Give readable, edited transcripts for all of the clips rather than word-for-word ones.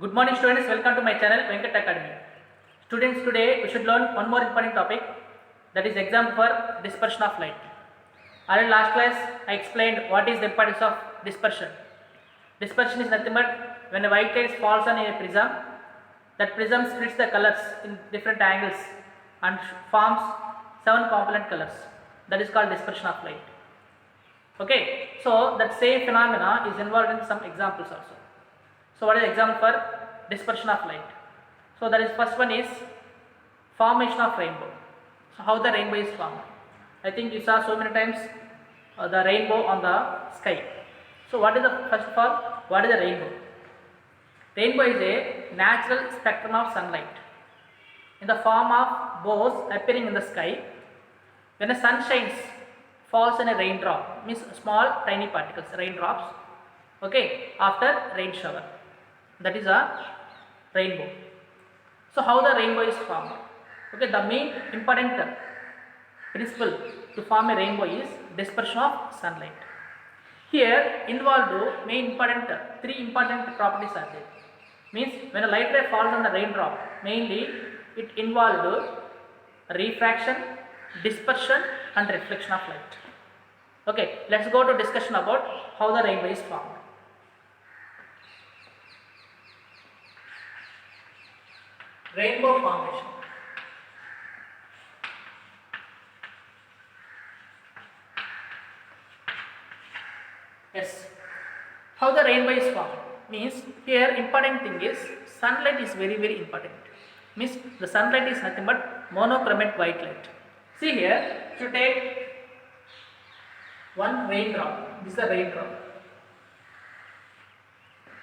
Good morning students, welcome to my channel Venkat Academy. Students, today we should learn one more important topic, that is example for dispersion of light. Already last class I explained what is the importance of dispersion. Dispersion is nothing but when a white light falls on a prism, that prism splits the colors in different angles and forms 7 component colors. That is called dispersion of light. Okay, so that same phenomena is involved in some examples also. So what is the example for dispersion of light? So that is first one is formation of rainbow. So how the rainbow is formed? I think you saw so many times the rainbow on the sky. So what is the first of all, what is the rainbow? Rainbow is a natural spectrum of sunlight in the form of bows appearing in the sky. When the sun shines, falls in a raindrop, means small tiny particles, raindrops, okay, after rain shower. That is a rainbow. So how the rainbow is formed? Okay, the main important principle to form a rainbow is dispersion of sunlight. Here involved main important three important properties are there. Means when a light ray falls on the raindrop, mainly it involved refraction, dispersion and reflection of light. Okay, let's go to discussion about how the rainbow is formed. Rainbow formation. Yes, how the rainbow is formed means here important thing is sunlight is very important. Means the sunlight is nothing but monochromatic white light. See here, if you take one raindrop, this is the raindrop.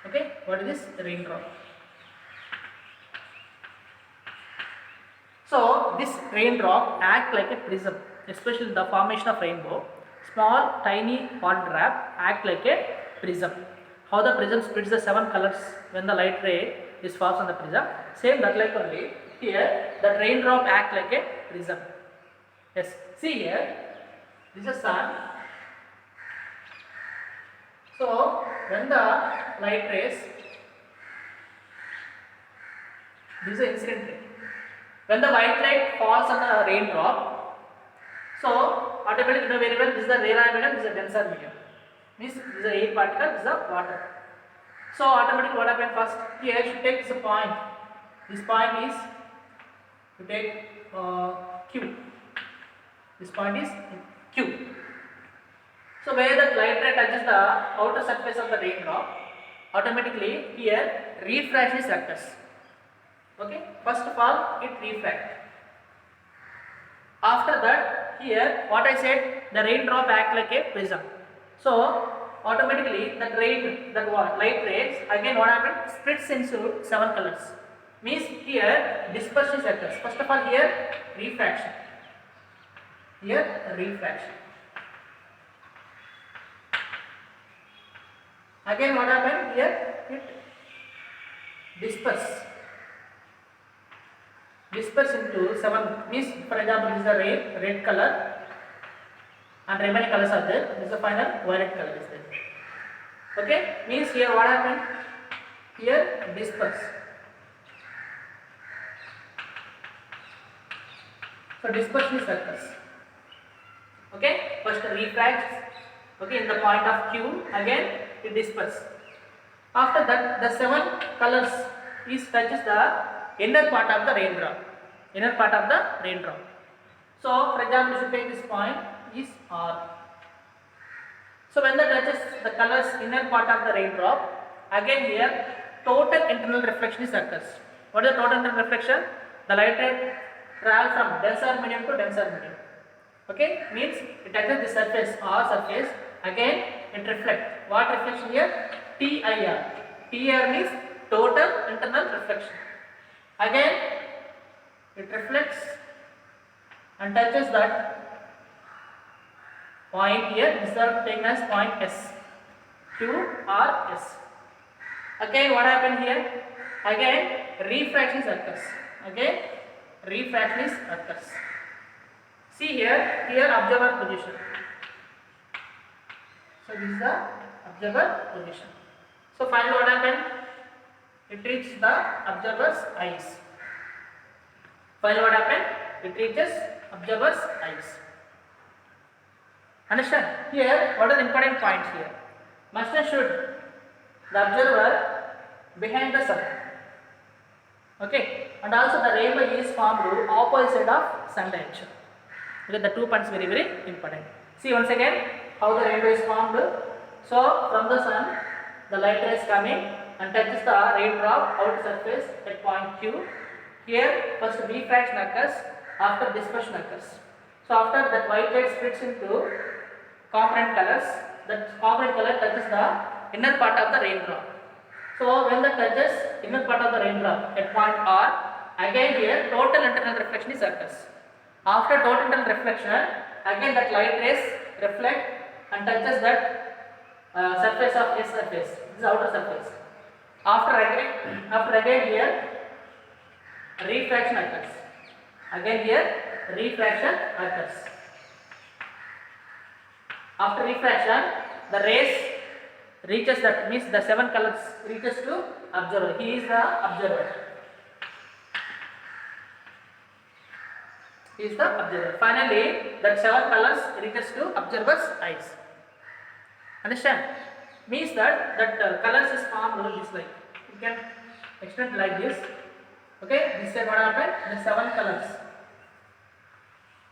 Okay, what is this raindrop? So this raindrop act like a prism, especially in the formation of rainbow. Small tiny water drop act like a prism. How the prism splits the 7 colors when the light ray is falls on the prism. Same that like only here the raindrop act like a prism. Yes, see here, this is sun. So when the light rays, this is the incident ray. When the white light falls on the raindrop, so automatically you know very well this is the rarer medium, this is the denser medium. Means this is the air particle, this is the water. So automatically what happens first? Here you take this point. This point is you take Q. This point is Q. So where the light ray touches the outer surface of the raindrop, automatically here refraction is occurs. Okay, first of all it refracts. After that, here what I said, the raindrop act like a prism. So automatically that light rays again what happens, splits into 7 colors. Means here dispersion occurs. First of all here refraction. Here refraction. Again what happens here, it disperse into 7, means for example this is the red color and remaining colors are there, this is the final violet color is there. Okay, means here what happened, here disperse. So dispersion is occurs. Okay, first refracts, okay, in the point of Q, again it disperse. After that the 7 colors is touches the inner part of the raindrop. Inner part of the raindrop. So for example, if you take this point is R. So when that touches the colors inner part of the raindrop, again here total internal reflection is occurs. What is the total internal reflection? The light ray travels from denser medium to denser medium. Okay, means it touches the surface R surface, again it reflects. What reflection here? TIR. TIR means total internal reflection. Again it reflects and touches that point here. This is taken as point S. Q R S. Again what happened here? Again refraction occurs. Again refraction occurs. See here, observer position. So this is the observer position. So finally what happened? it reaches the observer's eyes. Finally, what happened? It reaches observer's eyes. Understand? Here, what are the important points here? Must and should the observer behind the sun. Okay, and also the rainbow is formed opposite side of sun direction. Okay, the 2 points very important. See once again how the rainbow is formed. So from the sun, the light rays coming and touches the raindrop outer surface at point Q. Here first refraction occurs, after dispersion occurs. So after that white light splits into component colors, that component color touches the inner part of the raindrop. So when that touches inner part of the raindrop at point R, again here total internal reflection is occurs. After total internal reflection, again that light rays reflect and touches that surface of S surface, this is outer surface. After again here refraction occurs. Again here refraction occurs. After refraction, the rays reaches, that means the 7 colors reaches to observer. He is the observer. He is the observer. Finally, that 7 colors reaches to observer's eyes. Understand? Means that colors is formed this like. You can extend like this. Okay, this time what happened? The 7 colors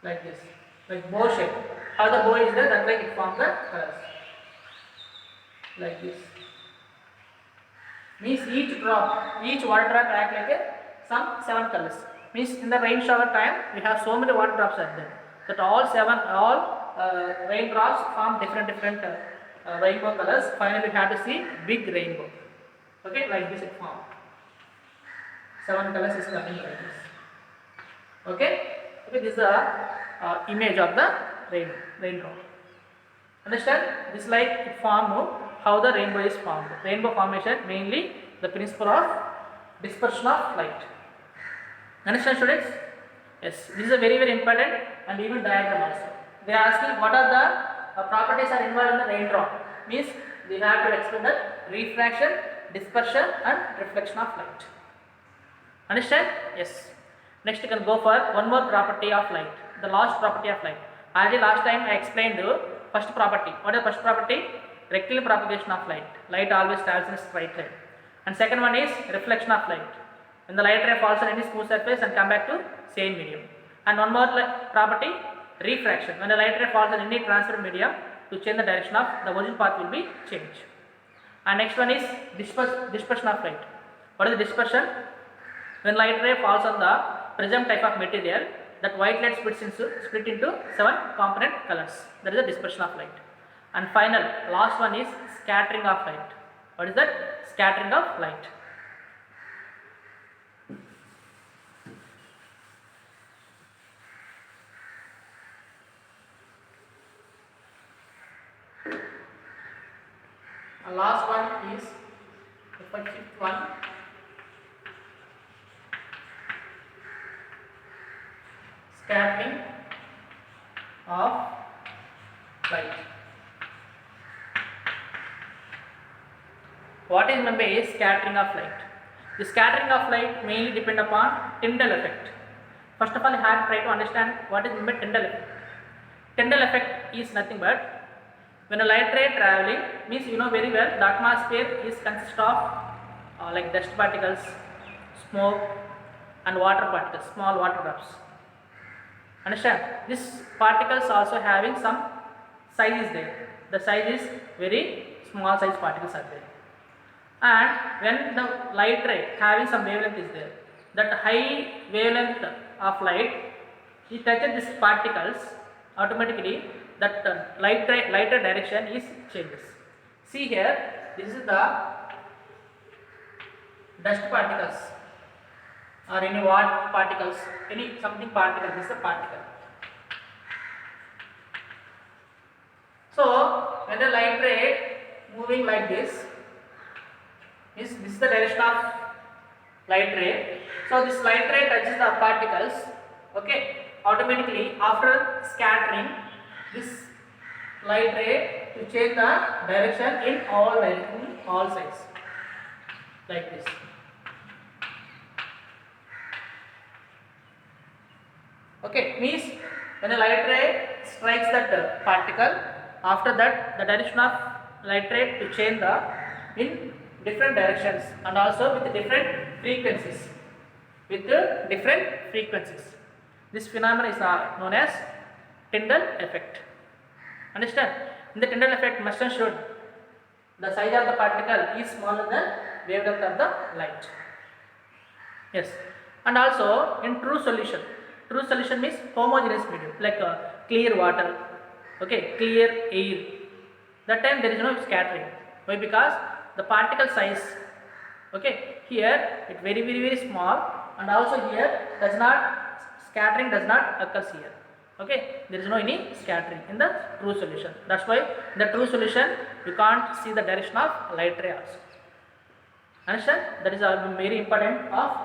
like this, like bow shape. How the bow is there, that like it forms the colors like this. Means each water drop act like some 7 colors. Means in the rain shower time we have so many water drops are there. That all raindrops form different rainbow colors. Finally we have to see big rainbow. Okay, like this it forms. 7 colors is coming like this. Okay, this is the image of the raindrop. Understand? This like it form how the rainbow is formed. Rainbow formation mainly the principle of dispersion of light. Understand, students? Yes, this is a very important and even diagram also. They are asking what are the properties are involved in the raindrop. Means they have to explain that refraction, dispersion and reflection of light. Understand? Yes. Next you can go for one more property of light, the last property of light. Already last time I explained first property. What is the first property? Rectilinear propagation of light. Light always travels in a straight line. And second one is reflection of light. When the light ray falls on any smooth surface and come back to same medium. And one more property, refraction. When the light ray falls on any transparent medium, to change the direction of the original path will be changed. And next one is dispersion of light. What is the dispersion? When light ray falls on the prism type of material, that white light split into 7 component colors. That is the dispersion of light. And final, last one is scattering of light. What is that? Scattering of light. And last one is the fifth one. Scattering of light. What is meant by scattering of light? The scattering of light mainly depend upon Tyndall effect. First of all, you have to try to understand what is meant by Tyndall effect. Tyndall effect is nothing but when a light ray traveling, means you know very well the atmosphere is consist of like dust particles, smoke and water particles, small water drops. Understand? These particles also having some size is there. The size is very small size particles are there. And when the light ray having some wavelength is there, that high wavelength of light, it touches these particles, automatically that lighter direction is changes. See here, this is the dust particles or any water particles, any something particle, this is the particle. So when the light ray moving like this is the direction of light ray. So this light ray touches the particles, okay, automatically after scattering this light ray to change the direction in all sides like this. Okay, means when a light ray strikes that particle, after that the direction of light ray to change the in different directions and also with different frequencies, with different frequencies. This phenomenon is known as Tyndall effect. Understand? In the Tyndall effect, must and should the size of the particle is smaller than wavelength of the light. Yes, and also in true solution. True solution means homogeneous medium, like clear water, okay, clear air. That time there is no scattering. Why? Because the particle size, okay, here it very small, and also here does not scattering does not occurs here. Okay, there is no any scattering in the true solution. That's why in the true solution you can't see the direction of light ray also. Understand? That is very important of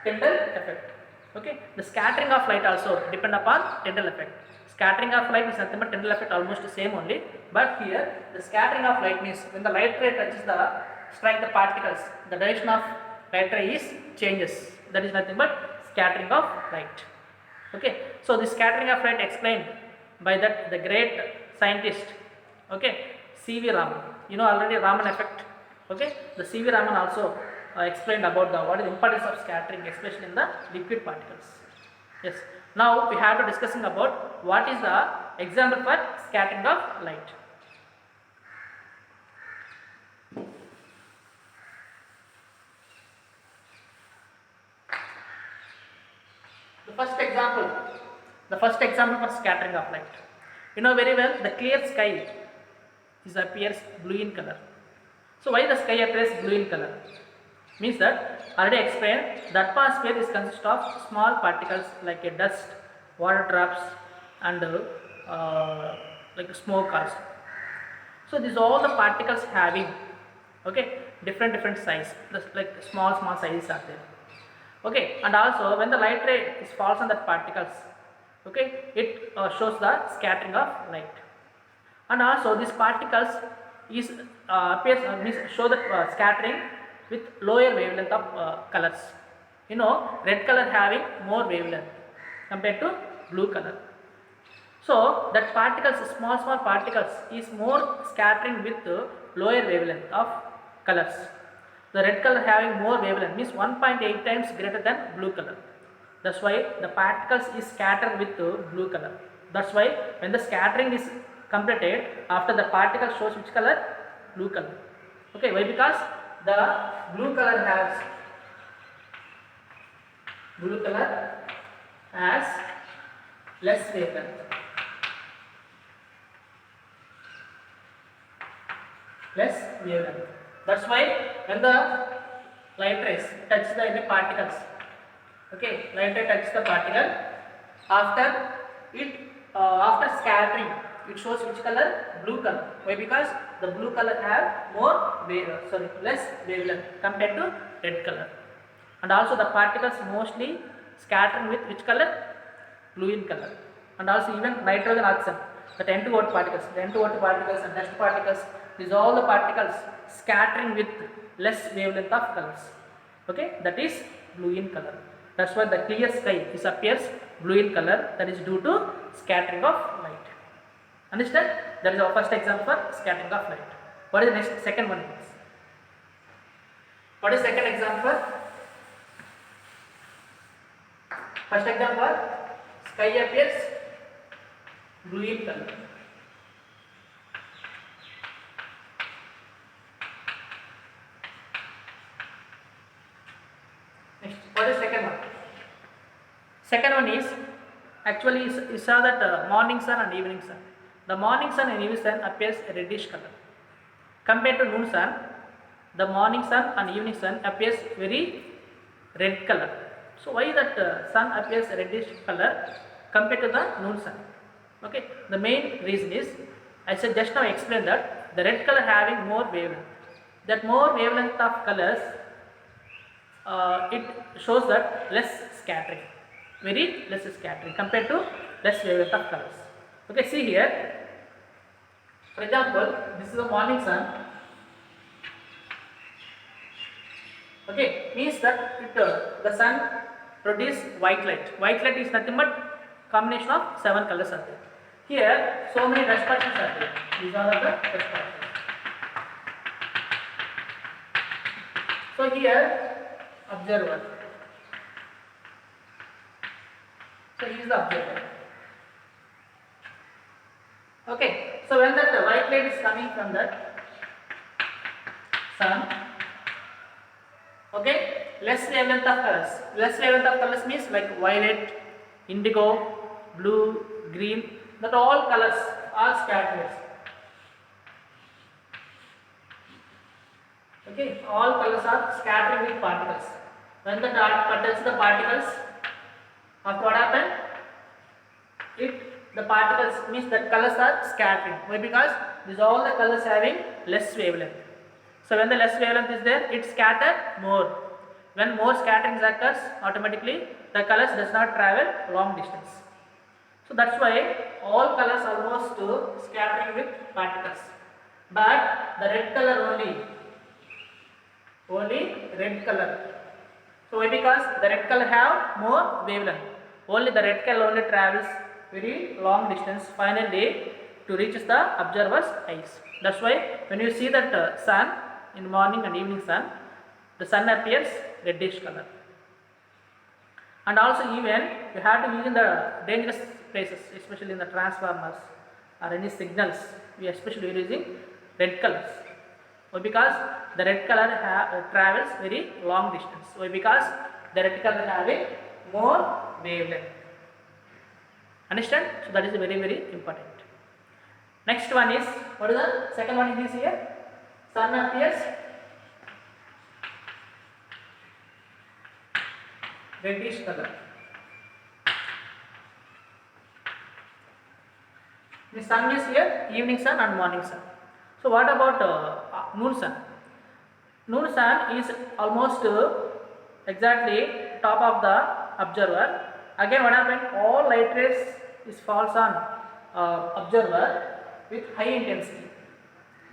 Tyndall effect. Okay, the scattering of light also depend upon Tyndall effect. Scattering of light is nothing but Tyndall effect, almost the same only, but here the scattering of light means when the light ray touches the strike the particles, the direction of light ray is changes. That is nothing but scattering of light. Okay, so the scattering of light explained by that the great scientist, okay, C.V. Raman. You know already Raman effect. Okay, the C.V. Raman also explained about the what is the importance of scattering, especially in the liquid particles. Yes. Now we have to discussing about what is the example for scattering of light. The first example for scattering of light. You know very well the clear sky appears blue in color. So why the sky appears blue in color? Means that already explained the atmosphere is consist of small particles like a dust, water drops, and like smoke also. So these all the particles having, okay, different size, just like small sizes are there. Okay, and also when the light ray falls on the particles, okay, it shows the scattering of light, and also these particles is appears means show the scattering with lower wavelength of colors. You know, red color having more wavelength compared to blue color. So that particles, small particles is more scattering with lower wavelength of colors. The red color having more wavelength means 1.8 times greater than blue color. That's why the particles is scattered with blue color. That's why when the scattering is completed, after the particle shows which color? Blue color. Okay, why? Because the blue color has less wavelength. That's why when the light rays touch the any particles, okay, light ray touches the particle, after scattering it shows which color? Blue color. Why? Because the blue color have less wavelength compared to red color, and also the particles mostly scattering with which color? Blue in color, and also even nitrogen oxide, the N2 particles, and dust particles, these all the particles scattering with less wavelength of colors. Okay, that is blue in color. That's why the clear sky appears blue in color. That is due to scattering of light. Understand? That is our first example for scattering of light. What is the next second one? What is second example? First example, sky appears blue in color. Next, what is second one? Second one is actually you saw that morning sun and evening sun. The morning sun and evening sun appears a reddish color. Compared to noon sun, the morning sun and evening sun appears very red color. So why that sun appears reddish color compared to the noon sun? Okay, the main reason is, I said just now explained that the red color having more wavelength. That more wavelength of colors, it shows that less scattering, very less scattering compared to less wavelength of colors. Okay, see here. For example, this is the morning sun. Okay, means that the sun produces white light. White light is nothing but combination of 7 colors are there. Here so many dust particles are there. These are the dust particles. So here observer. So he is the observer. Okay. So when that white light is coming from that sun, okay, less wavelength of colors. Less wavelength of colors means like violet, indigo, blue, green. That all colors are scattered. Okay, all colors are scattering with particles. When the dart touches the particles, of what happened? The particles means that colors are scattering. Why? Because these all the colors having less wavelength. So when the less wavelength is there, it scatters more. When more scattering occurs, automatically the colors does not travel long distance. So that's why all colors almost scattering with particles. But the red color only red color. So why? Because the red color have more wavelength. Only the red color only travels very long distance finally to reach the observer's eyes. That's why when you see that sun in morning and evening sun, the sun appears reddish color. And also even you have to use in the dangerous places, especially in the transformers or any signals, we especially using red colors. Why? Because the red color travels very long distance. Why? Because the red color having more wavelength. Understand? So that is very, very important. Next one is, what is the second one is here? Sun appears reddish color. The sun is here, evening sun and morning sun. So what about noon sun? Noon sun is almost exactly top of the observer. Again what happened? All light rays is falls on observer with high intensity.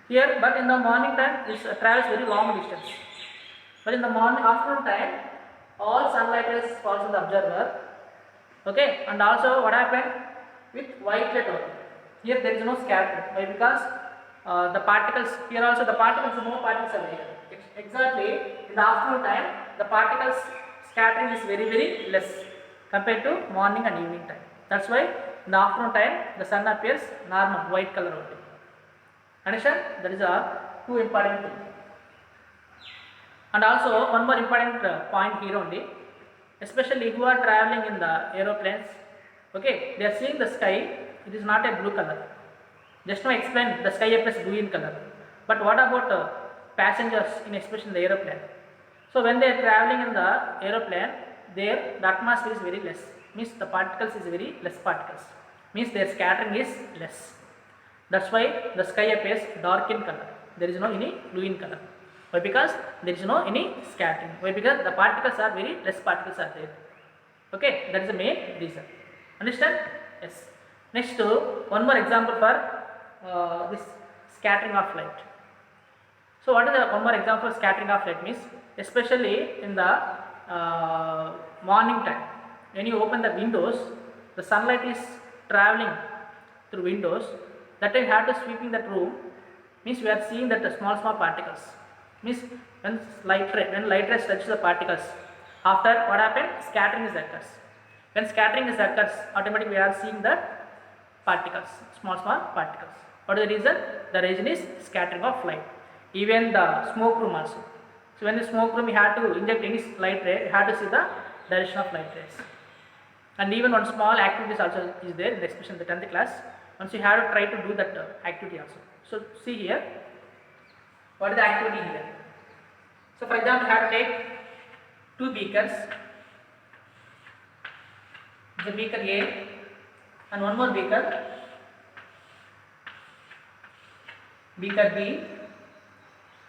Here, but in the morning time it travels very long distance. But in the afternoon time, all sunlight rays falls on the observer. Okay, and also what happened with white light only. Here there is no scattering. Why? Because the particles here also the particles, more particles are there. Exactly in the afternoon time, the particles scattering is very, very less compared to morning and evening time. That's why in the afternoon time the sun appears normal white color only. Understand? That is a two important thing. And also one more important point here only, especially who are traveling in the aeroplanes. Okay, they are seeing the sky. It is not a blue color. Just now explained the sky appears blue in color. But what about passengers in especially in the aeroplane? So when they are traveling in the aeroplane, there the atmosphere is very less. Means the particles is very less particles. Means their scattering is less. That's why the sky appears dark in color. There is no any blue in color. Why? Because there is no any scattering. Why? Because the particles are very less particles are there. Okay, that is the main reason. Understand? Yes. Next, one more example for this scattering of light. So what is the one more example of scattering of light means? Especially in the morning time, when you open the windows, the sunlight is traveling through windows. That time you have to sweeping that room. Means we are seeing that the small particles. Means when light rays touch the particles, after what happened? Scattering is occurs. When scattering is occurs, automatically we are seeing the particles, small particles. What is the reason? The reason is scattering of light. Even the smoke room also. So when the smoke room you have to inject any light ray, you have to see the direction of light rays. And even one small activities also is there, especially in the 10th class. Once you have to try to do that activity also. So see here, what is the activity here? So for example, you have to take two beakers, the beaker A and one more beaker, beaker B.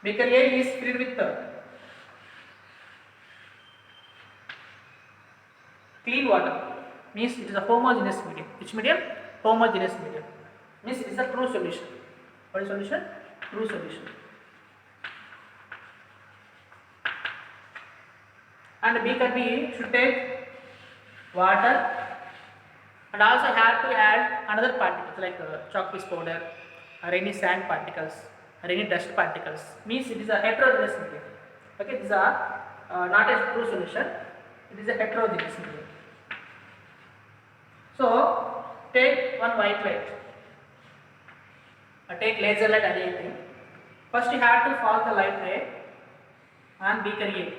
Beaker A is filled with clean water, means it is a homogeneous medium. Which medium? Homogeneous medium. Means it is a true solution. What is solution? True solution. And beaker B should take water and also have to add another particles like chalk piece powder or any sand particles or any dust particles. Means it is a heterogeneous medium. Okay, these are not a true solution. It is a heterogeneous medium. So take one white light or take laser light or anything. First you have to follow the light ray on beaker A.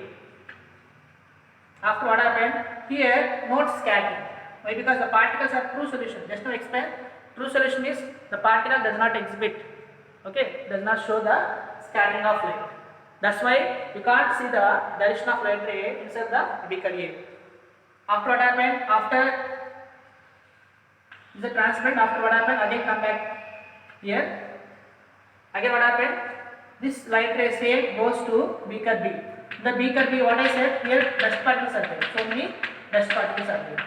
After what happened? Here note scattering. Why? Because the particles are true solution. Just to explain, true solution is the particle does not exhibit, okay, does not show the scattering of light. That's why you can't see the direction of light ray inside the beaker A. After what happened? After the transparent, after what happened? Again come back here. Again what happened? This light ray same goes to beaker B. The beaker B, what I said here, dust particles are there. So many dust particles are there.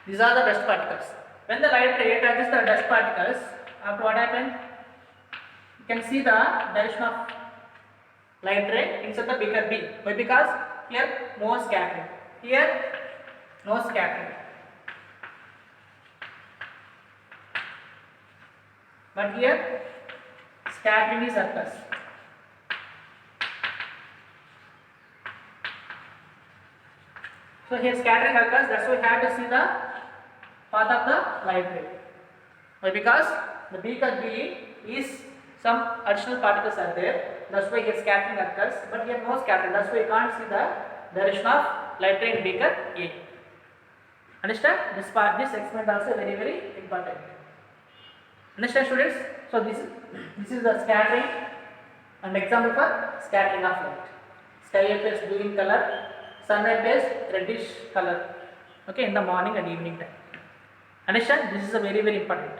These are the dust particles. When the light ray touches the dust particles, after what happened? You can see the direction of light ray inside the beaker B. Why? Because here no scattering. Here no scattering. But here scattering is occurs. So here scattering occurs, that's why we have to see the path of the light ray. Why? Because the beaker B is some additional particles are there, that's why here scattering occurs, but here no scattering, that's why you can't see the direction of light ray in beaker A. Understand? This experiment also very, very important. Understand, students? So this is the scattering and example for scattering of light. Sky appears blue in color, sun appears reddish color, okay, in the morning and evening time. Understand? This is a very, very important.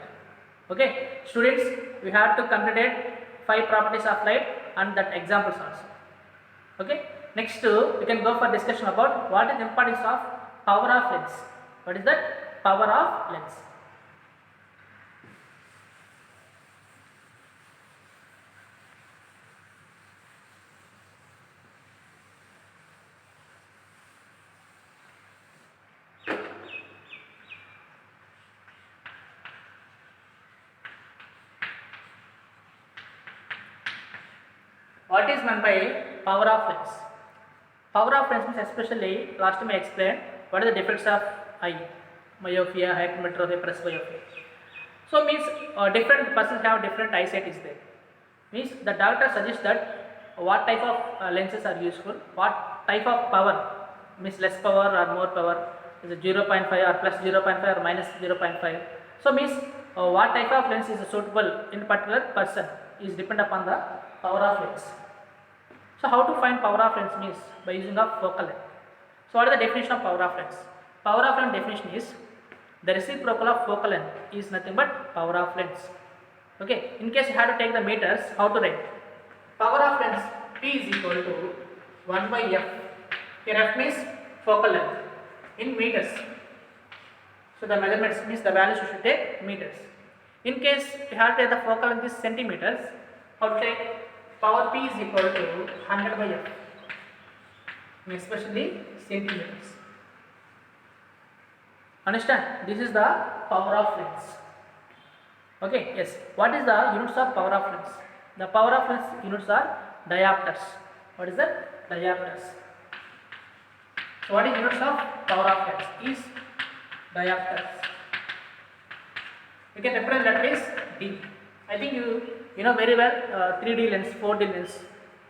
Okay, students, we have to consider 5 properties of light and that examples also. Okay, next we can go for discussion about what is the importance of power of lens. What is that? Power of lens. What is meant by power of lens? Power of lens means, especially last time I explained what are the defects of eye, myopia, hypermetropia, presbyopia. So means different persons have different eyesight is there. Means the doctor suggests that what type of lenses are useful, what type of power, means less power or more power, is it 0.5 or plus 0.5 or minus 0.5. So means what type of lens is suitable in particular person is depend upon the power of lens. So how to find power of lens means by using of focal length. So what is the definition of power of lens? Power of lens definition is the reciprocal of focal length is nothing but power of lens. Okay, in case you have to take the meters, how to write? Power of lens P is equal to 1 by F. Here F means focal length in meters. So the measurements means the values you should take meters. In case you have to take the focal length is centimeters, how to take? Power P is equal to 100 by F, especially centimeters. Understand? This is the power of lens. Okay, yes. What is the units of power of lens? The power of lens units are diopters. What is that? Diopters. So what is units of power of lens? Is diopters. You can represent that is D. I think you know very well 3D lens, 4D lens,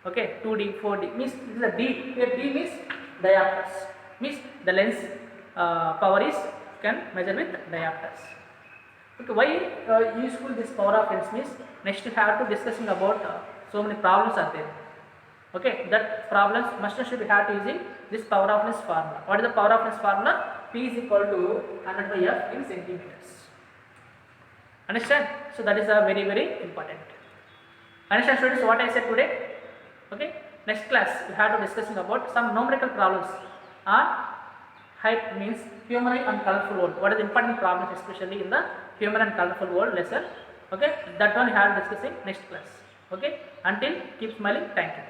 okay, 2D, 4D means this is a D. Here D means diopters, means the lens power is can measure with diopters. Okay, why useful this power of lens means next you have to discussing about so many problems are there. Okay, that problems must and should be have to using this power of lens formula. What is the power of lens formula? P is equal to 100 by F in centimeters. Understand? So that is a very, very important. Understand, students, what I said today? Okay. Next class we have to discussing about some numerical problems on height means human eye and colorful world. What is the important problems especially in the human and colorful world lesson? Okay. That one we have discussing next class. Okay. Until keep smiling. Thank you.